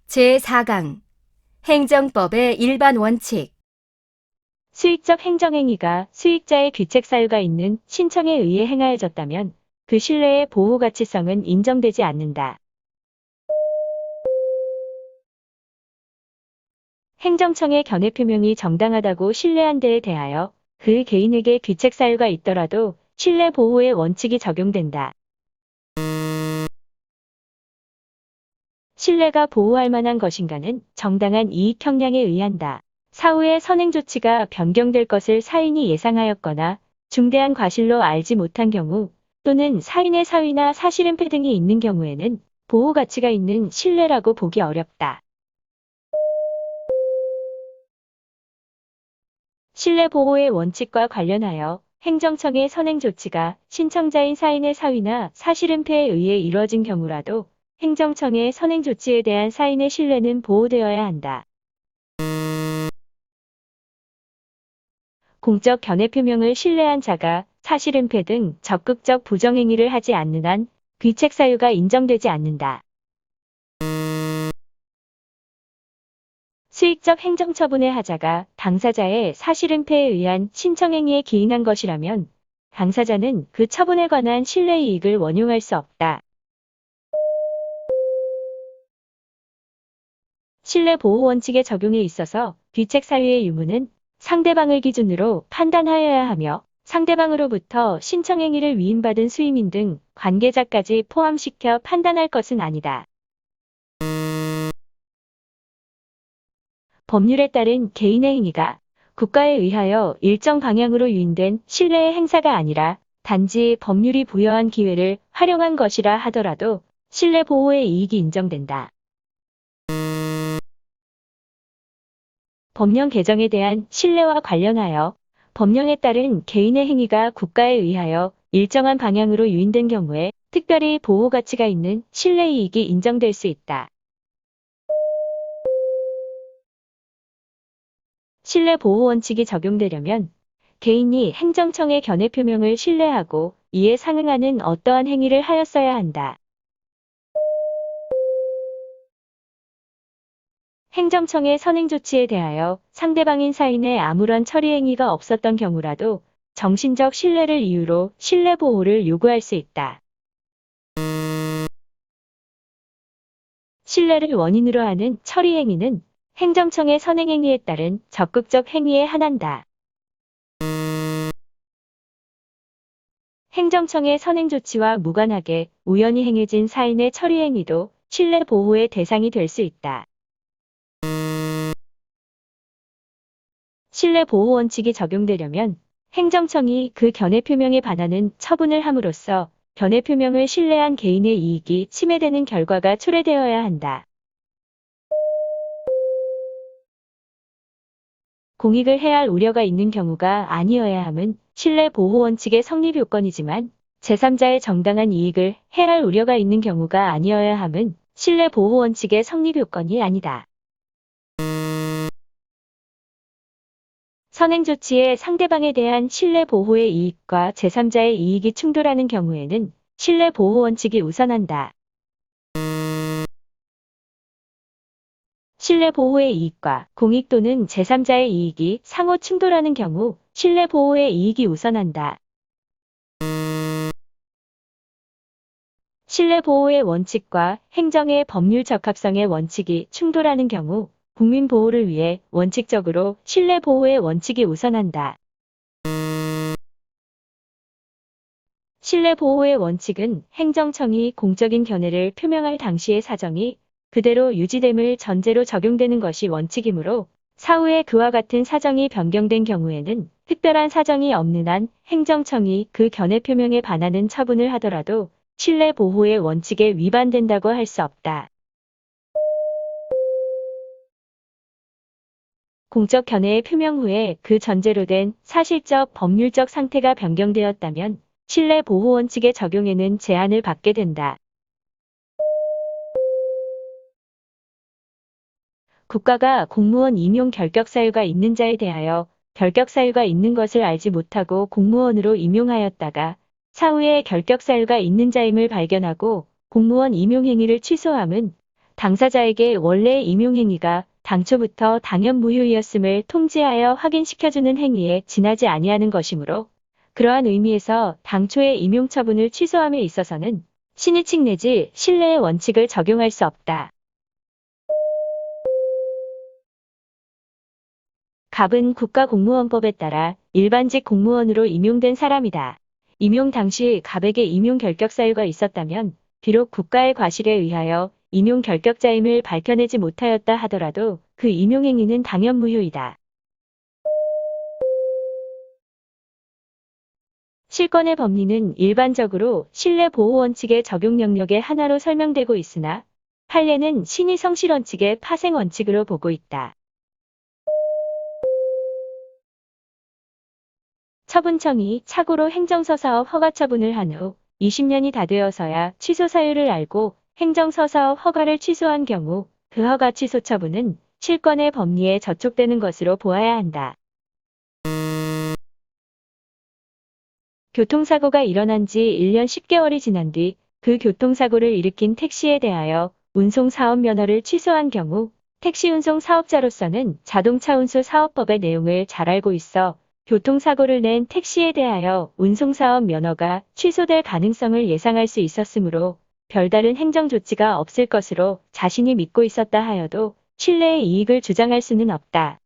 제4강 행정법의 일반 원칙. 수익적 행정행위가 수익자의 귀책 사유가 있는 신청에 의해 행하여졌다면 그 신뢰의 보호 가치성은 인정되지 않는다. 행정청의 견해 표명이 정당하다고 신뢰한 데에 대하여 그 개인에게 귀책 사유가 있더라도 신뢰 보호의 원칙이 적용된다. 신뢰가 보호할 만한 것인가는 정당한 이익 형량에 의한다. 사후에 선행 조치가 변경될 것을 사인이 예상하였거나 중대한 과실로 알지 못한 경우 또는 사인의 사위나 사실은폐 등이 있는 경우에는 보호 가치가 있는 신뢰라고 보기 어렵다. 신뢰 보호의 원칙과 관련하여 행정청의 선행 조치가 신청자인 사인의 사위나 사실은폐에 의해 이루어진 경우라도 행정청의 선행 조치에 대한 사인의 신뢰는 보호되어야 한다. 공적 견해 표명을 신뢰한 자가 사실은폐 등 적극적 부정행위를 하지 않는 한 귀책 사유가 인정되지 않는다. 수익적 행정처분의 하자가 당사자의 사실은폐에 의한 신청행위에 기인한 것이라면 당사자는 그 처분에 관한 신뢰이익을 원용할 수 없다. 신뢰보호원칙의 적용에 있어서 귀책 사유의 유무는 상대방을 기준으로 판단하여야 하며 상대방으로부터 신청행위를 위임받은 수임인 등 관계자까지 포함시켜 판단할 것은 아니다. 법률에 따른 개인의 행위가 국가에 의하여 일정 방향으로 유인된 신뢰의 행사가 아니라 단지 법률이 부여한 기회를 활용한 것이라 하더라도 신뢰 보호의 이익이 인정된다. 법령 개정에 대한 신뢰와 관련하여 법령에 따른 개인의 행위가 국가에 의하여 일정한 방향으로 유인된 경우에 특별히 보호 가치가 있는 신뢰 이익이 인정될 수 있다. 신뢰 보호 원칙이 적용되려면 개인이 행정청의 견해 표명을 신뢰하고 이에 상응하는 어떠한 행위를 하였어야 한다. 행정청의 선행 조치에 대하여 상대방인 사인의 아무런 처리 행위가 없었던 경우라도 정신적 신뢰를 이유로 신뢰 보호를 요구할 수 있다. 신뢰를 원인으로 하는 처리 행위는 행정청의 선행 행위에 따른 적극적 행위에 한한다. 행정청의 선행 조치와 무관하게 우연히 행해진 사인의 처리 행위도 신뢰 보호의 대상이 될 수 있다. 신뢰 보호 원칙이 적용되려면 행정청이 그 견해 표명에 반하는 처분을 함으로써 견해 표명을 신뢰한 개인의 이익이 침해되는 결과가 초래되어야 한다. 공익을 해할 우려가 있는 경우가 아니어야 함은 신뢰 보호 원칙의 성립 요건이지만 제3자의 정당한 이익을 해할 우려가 있는 경우가 아니어야 함은 신뢰 보호 원칙의 성립 요건이 아니다. 선행 조치의 상대방에 대한 신뢰 보호의 이익과 제3자의 이익이 충돌하는 경우에는 신뢰 보호 원칙이 우선한다. 신뢰 보호의 이익과 공익 또는 제3자의 이익이 상호 충돌하는 경우 신뢰 보호의 이익이 우선한다. 신뢰 보호의 원칙과 행정의 법률 적합성의 원칙이 충돌하는 경우 국민 보호를 위해 원칙적으로 신뢰 보호의 원칙이 우선한다. 신뢰 보호의 원칙은 행정청이 공적인 견해를 표명할 당시의 사정이 그대로 유지됨을 전제로 적용되는 것이 원칙이므로 사후에 그와 같은 사정이 변경된 경우에는 특별한 사정이 없는 한 행정청이 그 견해 표명에 반하는 처분을 하더라도 신뢰 보호의 원칙에 위반된다고 할 수 없다. 공적 견해의 표명 후에 그 전제로 된 사실적 법률적 상태가 변경되었다면 신뢰 보호 원칙의 적용에는 제한을 받게 된다. 국가가 공무원 임용 결격 사유가 있는 자에 대하여 결격 사유가 있는 것을 알지 못하고 공무원으로 임용하였다가 사후에 결격 사유가 있는 자임을 발견하고 공무원 임용 행위를 취소함은 당사자에게 원래 임용행위가 당초부터 당연무효이었음을 통지하여 확인시켜주는 행위에 지나지 아니하는 것이므로 그러한 의미에서 당초의 임용처분을 취소함에 있어서는 신의칙 내지 신뢰의 원칙을 적용할 수 없다. 갑은 국가공무원법에 따라 일반직 공무원으로 임용된 사람이다. 임용 당시 갑에게 임용 결격 사유가 있었다면 비록 국가의 과실에 의하여 임용 결격자임을 밝혀내지 못하였다 하더라도 그 임용행위는 당연무효이다. 실권의 법리는 일반적으로 신뢰보호원칙의 적용 영역의 하나로 설명되고 있으나 판례는 신의성실원칙의 파생원칙으로 보고 있다. 처분청이 착오로 행정서사업 허가처분을 한 후 20년이 다 되어서야 취소 사유를 알고 행정서사업 허가를 취소한 경우 그 허가 취소 처분은 실권의 법리에 저촉되는 것으로 보아야 한다. 교통사고가 일어난 지 1년 10개월이 지난 뒤 그 교통사고를 일으킨 택시에 대하여 운송사업 면허를 취소한 경우 택시운송 사업자로서는 자동차운수 사업법의 내용을 잘 알고 있어 교통사고를 낸 택시에 대하여 운송사업 면허가 취소될 가능성을 예상할 수 있었으므로 별다른 행정조치가 없을 것으로 자신이 믿고 있었다 하여도 신뢰의 이익을 주장할 수는 없다.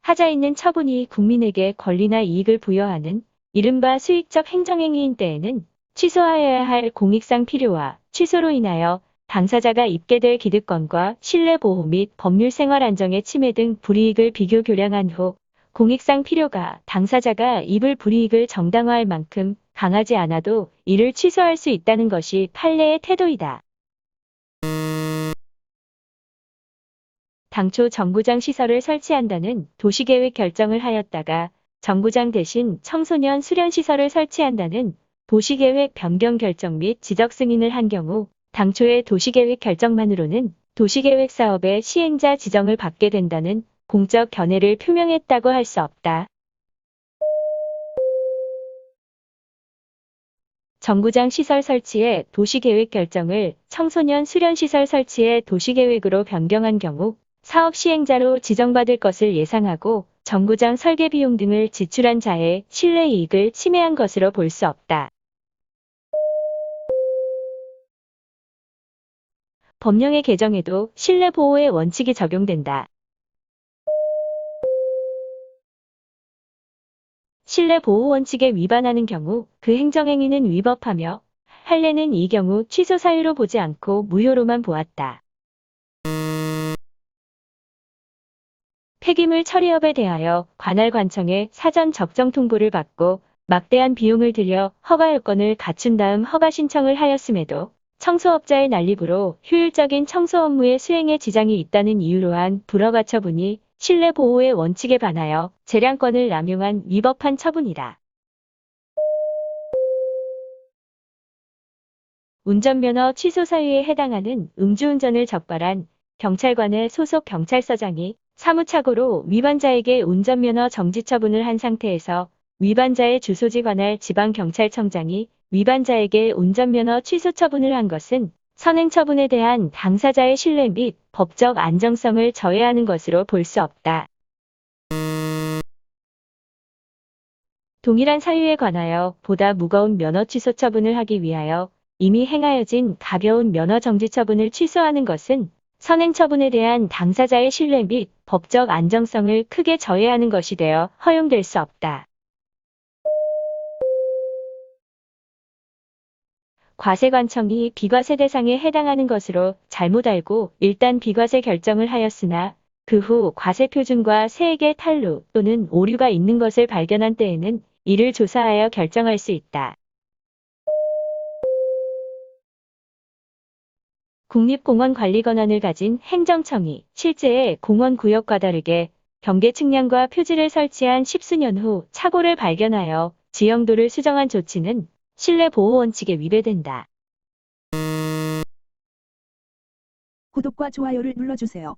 하자 있는 처분이 국민에게 권리나 이익을 부여하는 이른바 수익적 행정행위인 때에는 취소하여야 할 공익상 필요와 취소로 인하여 당사자가 입게 될 기득권과 신뢰보호 및 법률 생활 안정의 침해 등 불이익을 비교 교량한 후 공익상 필요가 당사자가 입을 불이익을 정당화할 만큼 강하지 않아도 이를 취소할 수 있다는 것이 판례의 태도이다. 당초 정부장 시설을 설치한다는 도시계획 결정을 하였다가 정부장 대신 청소년 수련시설을 설치한다는 도시계획 변경 결정 및 지적 승인을 한 경우 당초의 도시계획 결정만으로는 도시계획 사업의 시행자 지정을 받게 된다는 공적 견해를 표명했다고 할 수 없다. 정부장 시설 설치의 도시계획 결정을 청소년 수련시설 설치의 도시계획으로 변경한 경우 사업 시행자로 지정받을 것을 예상하고 정부장 설계 비용 등을 지출한 자의 신뢰 이익을 침해한 것으로 볼 수 없다. 법령의 개정에도 신뢰 보호의 원칙이 적용된다. 신뢰 보호 원칙에 위반하는 경우 그 행정행위는 위법하며 판례는 이 경우 취소 사유로 보지 않고 무효로만 보았다. 폐기물 처리업에 대하여 관할 관청에 사전 적정 통보를 받고 막대한 비용을 들여 허가 요건을 갖춘 다음 허가 신청을 하였음에도 청소업자의 난립으로 효율적인 청소 업무의 수행에 지장이 있다는 이유로 한 불허가 처분이 신뢰 보호의 원칙에 반하여 재량권을 남용한 위법한 처분이다. 운전면허 취소 사유에 해당하는 음주운전을 적발한 경찰관의 소속 경찰서장이 사무착오로 위반자에게 운전면허 정지 처분을 한 상태에서 위반자의 주소지 관할 지방경찰청장이 위반자에게 운전면허 취소 처분을 한 것은 선행처분에 대한 당사자의 신뢰 및 법적 안정성을 저해하는 것으로 볼 수 없다. 동일한 사유에 관하여 보다 무거운 면허 취소 처분을 하기 위하여 이미 행하여진 가벼운 면허 정지 처분을 취소하는 것은 선행처분에 대한 당사자의 신뢰 및 법적 안정성을 크게 저해하는 것이 되어 허용될 수 없다. 과세관청이 비과세 대상에 해당하는 것으로 잘못 알고 일단 비과세 결정을 하였으나 그 후 과세표준과 세액의 탈루 또는 오류가 있는 것을 발견한 때에는 이를 조사하여 결정할 수 있다. 국립공원관리 권한을 가진 행정청이 실제의 공원구역과 다르게 경계 측량과 표지를 설치한 10수년 후 착오를 발견하여 지형도를 수정한 조치는 신뢰보호 원칙에 위배된다. 구독과 좋아요를 눌러주세요.